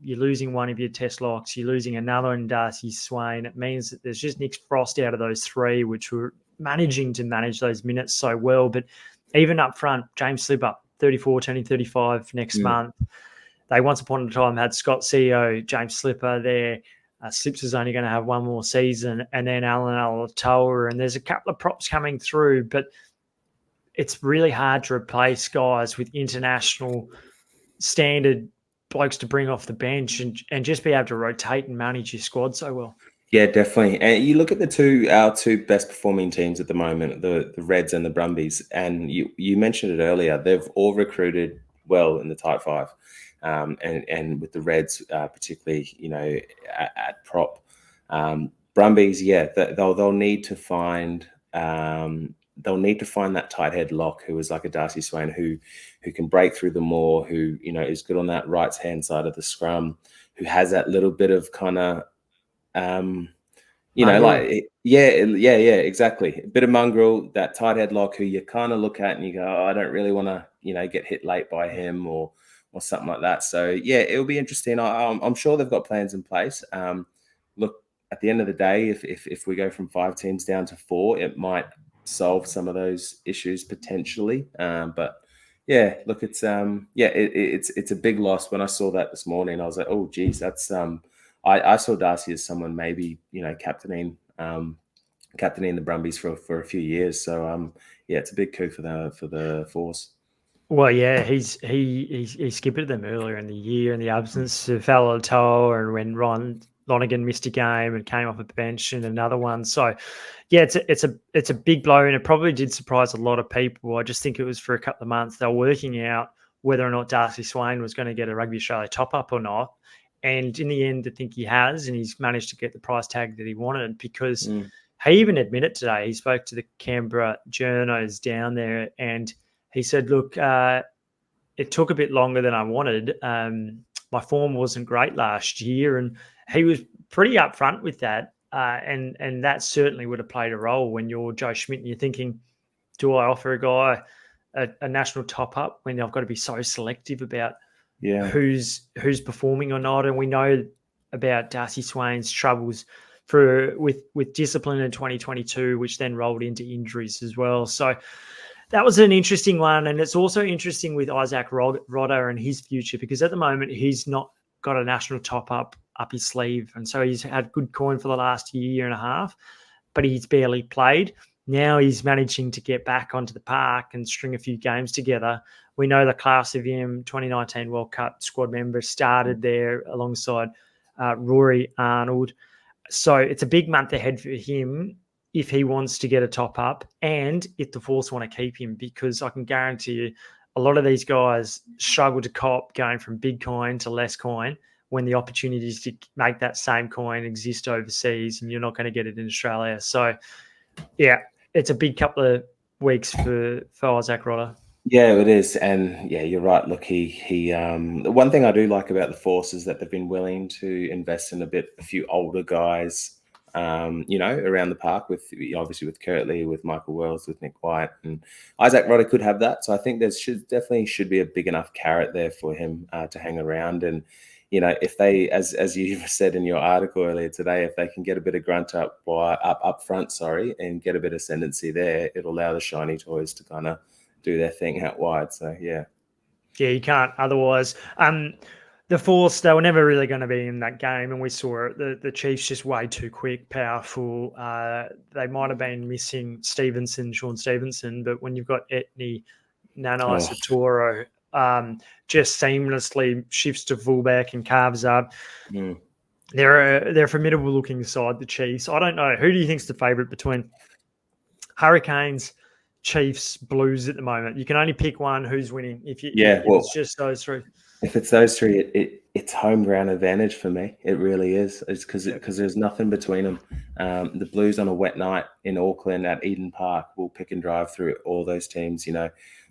You're losing one of your test locks. You're losing another in Darcy Swain. It means that there's just Nick Frost out of those 3, which were managing to manage those minutes so well. But even up front, James Slipper, 34, turning 35 next month. They once upon a time had Scott CEO, James Slipper there. Slips is only going to have one more season, and then Alan Alatoa. And there's a couple of props coming through, but it's really hard to replace guys with international standard blokes to bring off the bench and just be able to rotate and manage your squad so well. Yeah, definitely. And you look at our two best performing teams at the moment, the Reds and the Brumbies, and you mentioned it earlier. They've all recruited well in the Type 5, and with the Reds particularly, at prop. Brumbies, they'll need to find. They'll need to find that tight head lock who is like a Darcy Swain who can break through the maw, who is good on that right hand side of the scrum, who has that little bit of kind of exactly, a bit of mongrel, that tight head lock who you kind of look at and you go, oh, I don't really want to get hit late by him or something like that. So yeah, it'll be interesting. I'm sure they've got plans in place. Look, at the end of the day, if we go from 5 teams down to 4, it might solve some of those issues potentially, but yeah, look, it's it's a big loss. When I saw that this morning, I was like, oh geez, that's I saw Darcy as someone maybe captaining the Brumbies for a few years. So it's a big coup for the Force. Well, yeah, he skippered them earlier in the year in the absence of Alatoa, and when Ron Lonergan missed a game and came off a bench in another one. So yeah, it's a big blow, and it probably did surprise a lot of people. I just think it was for a couple of months they were working out whether or not Darcy Swain was going to get a Rugby Australia top-up or not. And in the end, I think he has, and he's managed to get the price tag that he wanted, because he even admitted today, he spoke to the Canberra journos down there, and he said, look, it took a bit longer than I wanted. My form wasn't great last year, and he was pretty upfront with that. And that certainly would have played a role when you're Joe Schmidt and you're thinking, do I offer a guy a national top-up when I've got to be so selective about who's performing or not? And we know about Darcy Swain's troubles with discipline in 2022, which then rolled into injuries as well. So that was an interesting one. And it's also interesting with Isaac Rodder and his future, because at the moment he's not got a national top-up up his sleeve. And so he's had good coin for the last year and a half, but he's barely played. Now he's managing to get back onto the park and string a few games together. We know the Class of him 2019 World Cup squad member started there alongside Rory Arnold. So it's a big month ahead for him if he wants to get a top-up, and if the Force want to keep him, because I can guarantee you a lot of these guys struggle to cop going from big coin to less coin when the opportunities to make that same coin exist overseas, and you're not going to get it in Australia. So, yeah, it's a big couple of weeks for Isaac Rodder. Yeah, it is, and yeah, you're right. Look, he the one thing I do like about the Force is that they've been willing to invest in a few older guys, around the park with obviously with Kirtley, with Michael Wells, with Nick White, and Isaac Rodder could have that. So I think there should be a big enough carrot there for him to hang around. And if they, as you said in your article earlier today, if they can get a bit of grunt up front, and get a bit of ascendancy there, it'll allow the shiny toys to kind of do their thing out wide. So yeah, you can't otherwise. The Force, they were never really going to be in that game, and we saw it. The Chiefs just way too quick, powerful. They might have been missing Sean Stevenson, but when you've got Etney, Nanai Satoro, just seamlessly shifts to fullback and carves up. They're a formidable looking side, the Chiefs. I don't know, who do you think's the favourite between Hurricanes, Chiefs, Blues at the moment? You can only pick one. Who's winning? If it's just those three. If it's those three, it's home ground advantage for me. It really is. It's because there's nothing between them. The Blues on a wet night in Auckland at Eden Park will pick and drive through all those teams.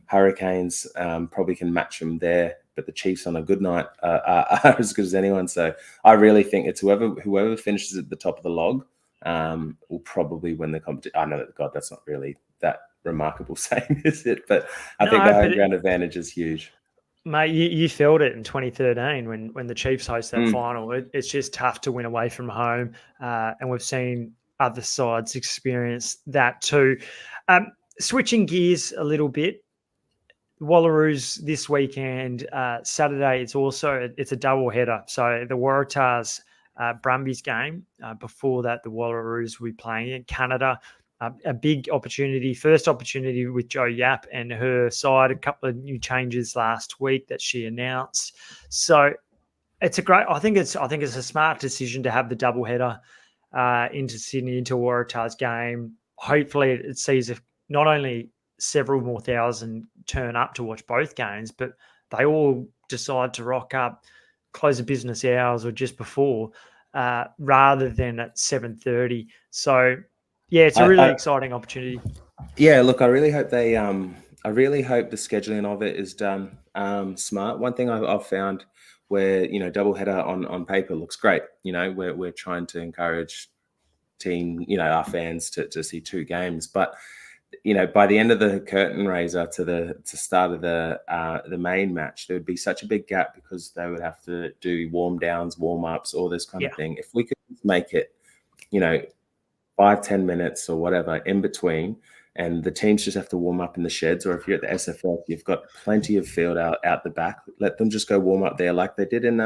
Hurricanes probably can match them there, but the Chiefs on a good night are as good as anyone. So I really think it's whoever finishes at the top of the log will probably win the competition. I know that, God, that's not really that remarkable saying, is it? But I think the home ground advantage is huge. Mate, you felt it in 2013 when the Chiefs host that final. It's just tough to win away from home, and we've seen other sides experience that too. Switching gears a little bit, Wallaroos this weekend, Saturday. It's a double header. So the Waratahs Brumbies game. Before that, the Wallaroos will be playing in Canada. A big opportunity, first opportunity with Jo Yap and her side. A couple of new changes last week that she announced. So it's I think it's a smart decision to have the doubleheader into Sydney, into Waratah's game. Hopefully, it sees not only several more thousand turn up to watch both games, but they all decide to rock up, close of business hours or just before, rather than at 7:30. So. Yeah, it's a really exciting opportunity. Yeah, look, I really hope the scheduling of it is done smart. One thing I've found where doubleheader on paper looks great. We're trying to encourage our fans to see two games, but by the end of the curtain raiser to start of the main match, there would be such a big gap because they would have to do warm downs, warm ups, all this kind of thing. If we could make it, 5-10 minutes or whatever in between, and the teams just have to warm up in the sheds, or if you're at the SFL, you've got plenty of field out the back. Let them just go warm up there like they did in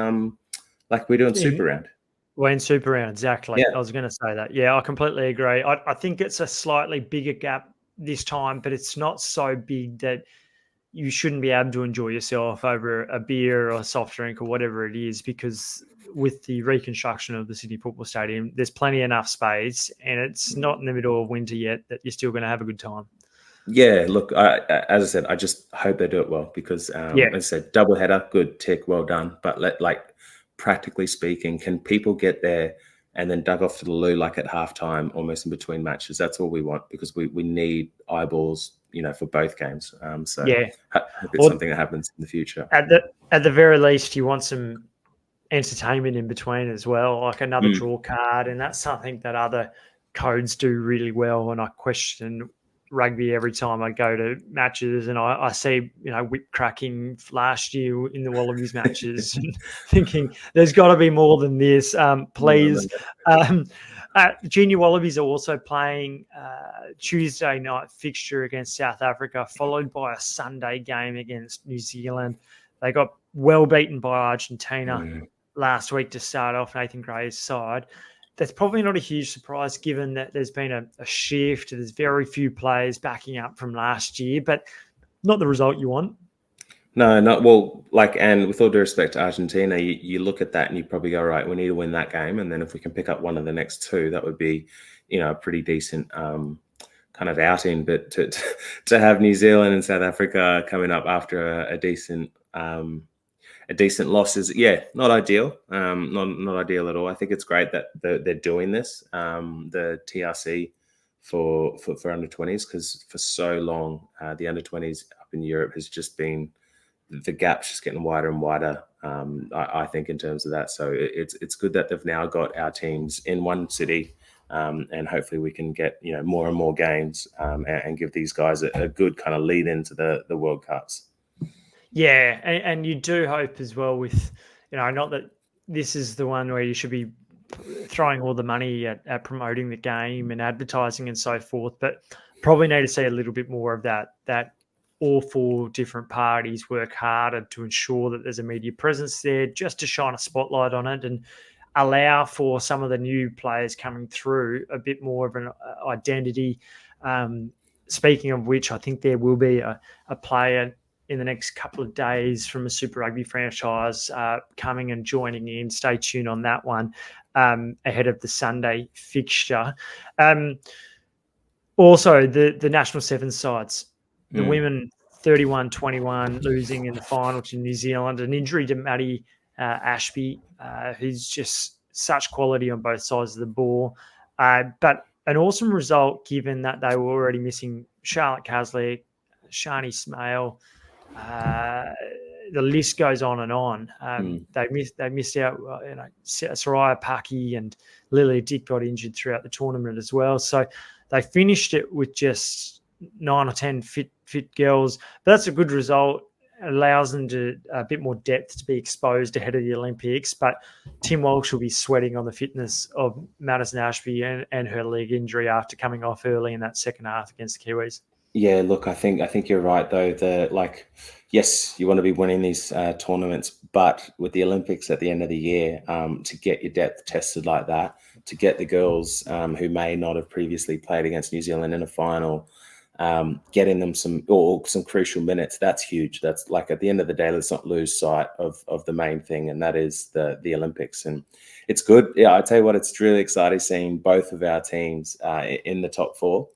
like we do in Super Round. Well, in Super Round, exactly. Yeah. I was going to say that. Yeah, I completely agree. I think it's a slightly bigger gap this time, but it's not so big that you shouldn't be able to enjoy yourself over a beer or a soft drink or whatever it is, because with the reconstruction of the Sydney Football Stadium, there's plenty enough space, and it's not in the middle of winter yet that you're still going to have a good time. Yeah, look, as I said, I just hope they do it well because, as I said, double header, good, tick, well done. But practically speaking, can people get there and then dug off to the loo like at halftime, almost in between matches? That's all we want because we need eyeballs, for both games. So hope it's something that happens in the future. At the very least, you want some entertainment in between as well, like another draw card, and that's something that other codes do really well. And I question rugby every time I go to matches, and I see whip cracking last year in the Wallabies matches, and thinking there's got to be more than this. Please. Junior Wallabies are also playing Tuesday night fixture against South Africa, followed by a Sunday game against New Zealand. They got well beaten by Argentina last week to start off Nathan Gray's side. That's probably not a huge surprise given that there's been a shift. There's very few players backing up from last year, but not the result you want. No, not well. And with all due respect to Argentina, you look at that and you probably go, right, we need to win that game, and then if we can pick up one of the next two, that would be, a pretty decent kind of outing, but to have New Zealand and South Africa coming up after a decent loss is not ideal. Not ideal at all. I think it's great that they're doing this, the TRC for under 20s, because for so long the under 20s up in Europe has just been, the gap's just getting wider and wider. I think in terms of that, so it's good that they've now got our teams in one city, and hopefully we can get more and more games, and give these guys a good kind of lead into the World Cups. Yeah, and you do hope as well with, not that this is the one where you should be throwing all the money at promoting the game and advertising and so forth, but probably need to see a little bit more of that all 4 different parties work harder to ensure that there's a media presence there, just to shine a spotlight on it and allow for some of the new players coming through a bit more of an identity. Speaking of which, I think there will be a player in the next couple of days from a Super Rugby franchise coming and joining in. Stay tuned on that one ahead of the Sunday fixture. Also, the national sevens sides, the women 31-21 losing in the final to New Zealand, an injury to Maddie Ashby, who's just such quality on both sides of the ball. But an awesome result given that they were already missing Charlotte Caslick, Shani Smale. The list goes on and on. They missed out. Soraya Paki and Lilia Dick got injured throughout the tournament as well. So they finished it with just 9 or 10 fit girls. But that's a good result. It allows them to a bit more depth to be exposed ahead of the Olympics. But Tim Walsh will be sweating on the fitness of Madison Ashby and her leg injury after coming off early in that second half against the Kiwis. Yeah, look, I think you're right though. Yes, you want to be winning these tournaments, but with the Olympics at the end of the year, to get your depth tested like that, to get the girls who may not have previously played against New Zealand in a final, getting them some crucial minutes, that's huge. That's like, at the end of the day, let's not lose sight of the main thing, and that is the Olympics. And it's good. Yeah, I tell you what, it's really exciting seeing both of our teams in the top 4.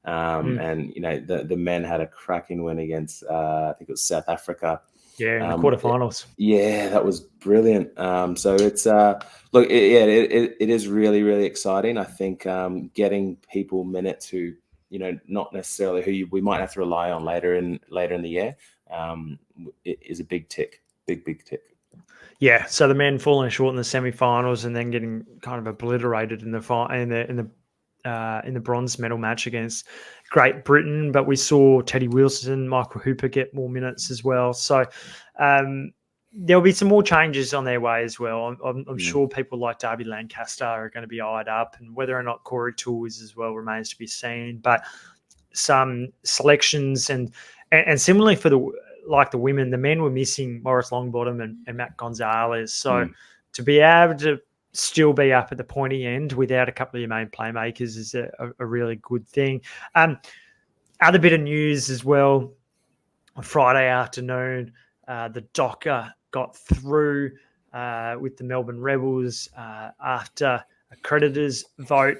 And the men had a cracking win against I think it was South Africa. Yeah, in the quarterfinals. Yeah, that was brilliant. So it's look, it is really, really exciting. I think getting people minutes who not necessarily who we might have to rely on later in the year it is a big tick, big tick. Yeah, so the men falling short in the semi-finals and then getting kind of obliterated in the bronze medal match against Great Britain, but we saw Teddy Wilson, Michael Hooper get more minutes as well. So there'll be some more changes on their way as well. I'm sure people like Darby Lancaster are going to be eyed up, and whether or not Corey Toole is as well remains to be seen. But some selections and similarly for the women, the men were missing Morris Longbottom and Matt Gonzalez. So to be able to still be up at the pointy end without a couple of your main playmakers is a really good thing. Other bit of news as well, on Friday afternoon, the Docker got through with the Melbourne Rebels after a creditors vote.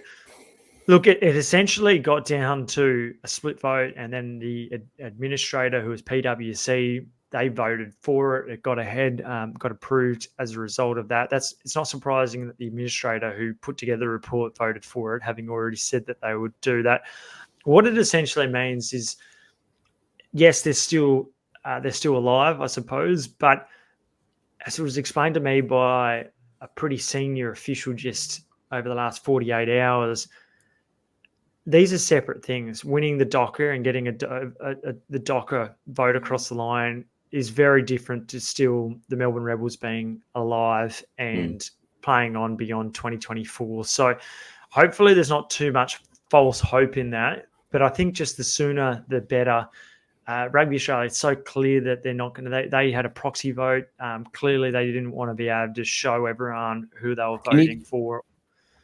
Look, it essentially got down to a split vote, and then the administrator, who was PwC, they voted for it. It got ahead, got approved as a result of that. It's not surprising that the administrator who put together the report voted for it, having already said that they would do that. What it essentially means is, yes, they're still alive, I suppose, but as it was explained to me by a pretty senior official just over the last 48 hours, these are separate things. Winning the Docker and getting the Docker vote across the line is very different to still the Melbourne Rebels being alive and playing on beyond 2024. So hopefully there's not too much false hope in that. But I think just the sooner, the better. Rugby Australia, it's so clear that they're not going to. They had a proxy vote. Clearly, they didn't want to be able to show everyone who they were voting for.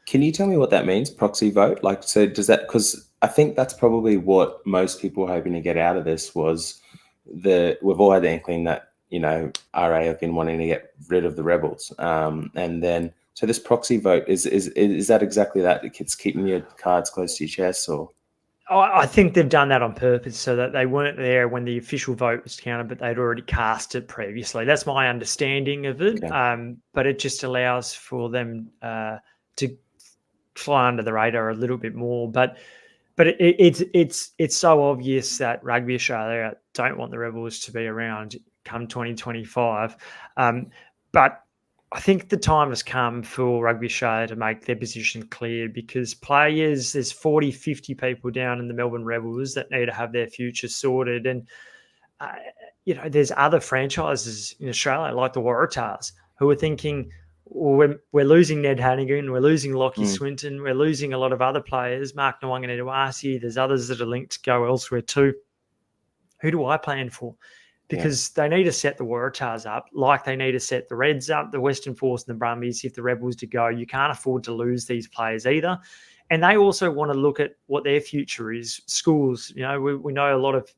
Can you tell me what that means, proxy vote? Like, so does that, because I think that's probably what most people were hoping to get out of this was we've all had the inkling that, RA have been wanting to get rid of the Rebels. And then, so this proxy vote, is that exactly that? It's keeping your cards close to your chest, or? I think they've done that on purpose so that they weren't there when the official vote was counted, but they'd already cast it previously. That's my understanding of it. Okay. But it just allows for them to fly under the radar a little bit more. But it's so obvious that Rugby Australia don't want the Rebels to be around come 2025. But I think the time has come for Rugby Australia to make their position clear, because players, there's 40, 50 people down in the Melbourne Rebels that need to have their future sorted. And, there's other franchises in Australia like the Waratahs who are thinking, well, we're losing Ned Hannigan, we're losing Lockie Swinton, we're losing a lot of other players, Mark Nwanganaitawasi, there's others that are linked to go elsewhere too. Who do I plan for? Because they need to set the Waratahs up like they need to set the Reds up, the Western Force and the Brumbies. If the Rebels to go, you can't afford to lose these players either. And they also want to look at what their future is. Schools, we know a lot of,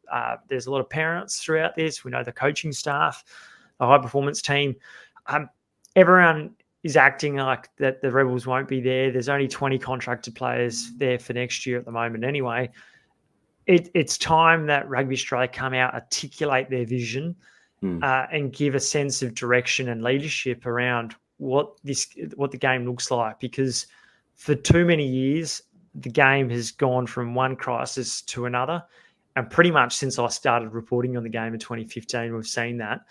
there's a lot of parents throughout this. We know the coaching staff, the high performance team. Everyone is acting like that the Rebels won't be there. There's only 20 contracted players there for next year at the moment anyway. It's time that Rugby Australia come out, articulate their vision, and give a sense of direction and leadership around what the game looks like. Because for too many years, the game has gone from one crisis to another, and pretty much since I started reporting on the game in 2015, we've seen that.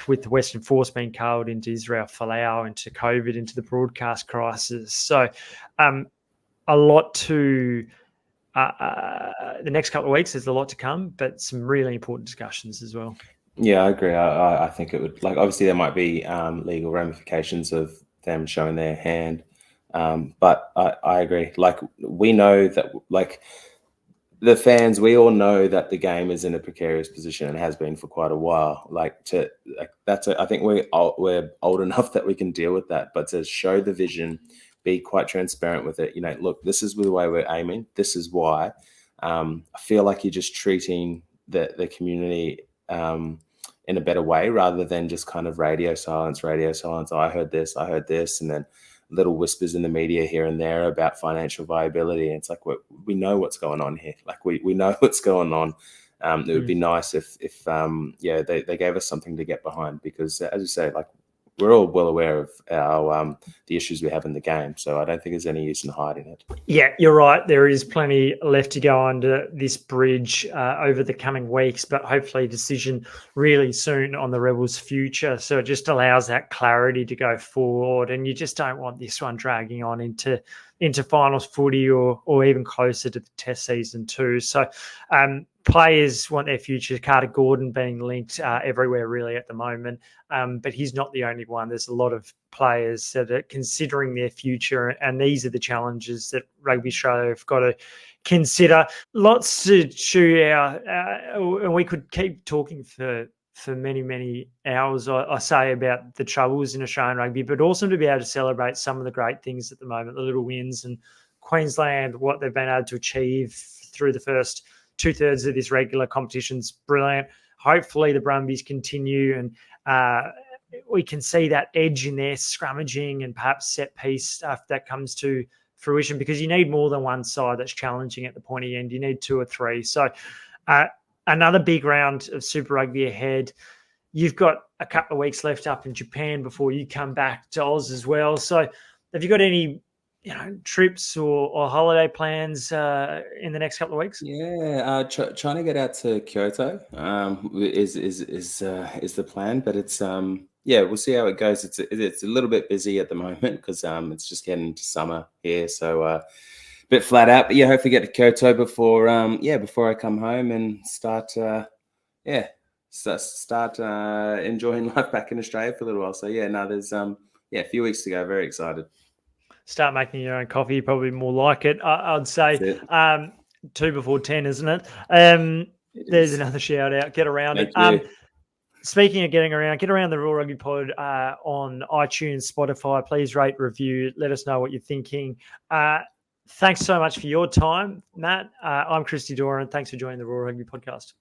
With the Western Force being culled into Israel Folau, into COVID, into the broadcast crisis. So a lot to the next couple of weeks. There's a lot to come, but some really important discussions as well. Yeah, I agree. I think it would, obviously there might be legal ramifications of them showing their hand. But I agree. We know that, the fans, we all know that the game is in a precarious position and has been for quite a while. I think we're old enough that we can deal with that. But to show the vision, be quite transparent with it. Look, this is the way we're aiming. This is why. I feel like you're just treating the community in a better way, rather than just kind of radio silence. Oh, I heard this, and then little whispers in the media here and there about financial viability. And it's like, we know what's going on here. We know what's going on. It would be nice if they gave us something to get behind, because as you say, we're all well aware of our the issues we have in the game. So I don't think there's any use in hiding it. Yeah, you're right. There is plenty left to go under this bridge over the coming weeks, but hopefully a decision really soon on the Rebels' future. So it just allows that clarity to go forward, and you just don't want this one dragging on into finals footy or even closer to the test season too. So players want their future. Carter Gordon being linked everywhere really at the moment, but he's not the only one. There's a lot of players that are considering their future, and these are the challenges that Rugby Australia have got to consider. Lots to chew out, and we could keep talking for many, many hours, I say, about the troubles in Australian rugby, but also to be able to celebrate some of the great things at the moment, the little wins, and Queensland, what they've been able to achieve through the first 2/3 of this regular competition's brilliant. Hopefully the Brumbies continue, and we can see that edge in their scrummaging and perhaps set piece stuff that comes to fruition, because you need more than one side that's challenging at the pointy end. You need two or three. So another big round of Super Rugby ahead. You've got a couple of weeks left up in Japan before you come back to Oz as well. So have you got any trips or holiday plans in the next couple of weeks? Yeah, trying to get out to Kyoto is the plan, but it's we'll see how it goes. It's a little bit busy at the moment because it's just getting into summer here, so a bit flat out. But hopefully get to Kyoto before I come home and start enjoying life back in Australia for a little while. So there's a few weeks to go. Very excited. Start making your own coffee, probably more like it. I'd say 2 before 10, isn't it? There's another shout out. Get around it. Speaking of getting around the Raw Rugby Pod on iTunes, Spotify. Please rate, review. Let us know what you're thinking. Thanks so much for your time, Matt. I'm Christy Doran. Thanks for joining the Raw Rugby Podcast.